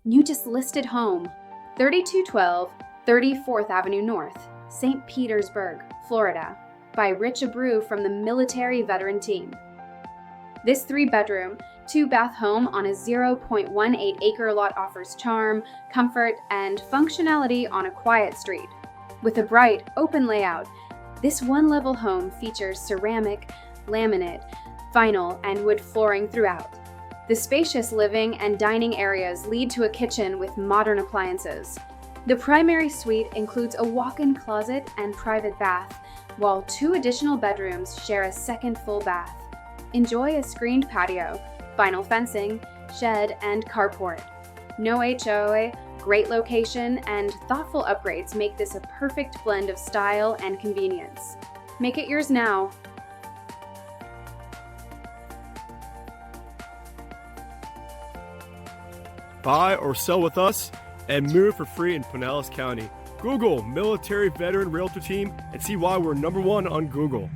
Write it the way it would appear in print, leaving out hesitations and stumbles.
New just listed home, 3212 34th Avenue North, St. Petersburg, Florida, by Rich Abreu from the Military Veteran Team. This 3-bedroom, 2-bath home on a 0.18-acre lot offers charm, comfort, and functionality on a quiet street. With a bright, open layout, this one-level home features ceramic, laminate, vinyl, and wood flooring throughout. The spacious living and dining areas lead to a kitchen with modern appliances. The primary suite includes a walk-in closet and private bath, while 2 additional bedrooms share a second full bath. Enjoy a screened patio, vinyl fencing, shed, and carport. No HOA, great location, and thoughtful upgrades make this a perfect blend of style and convenience. Make it yours now. Buy or sell with us and move for free in Pinellas County. Google Military Veteran Realtor Team and see why we're #1 on Google.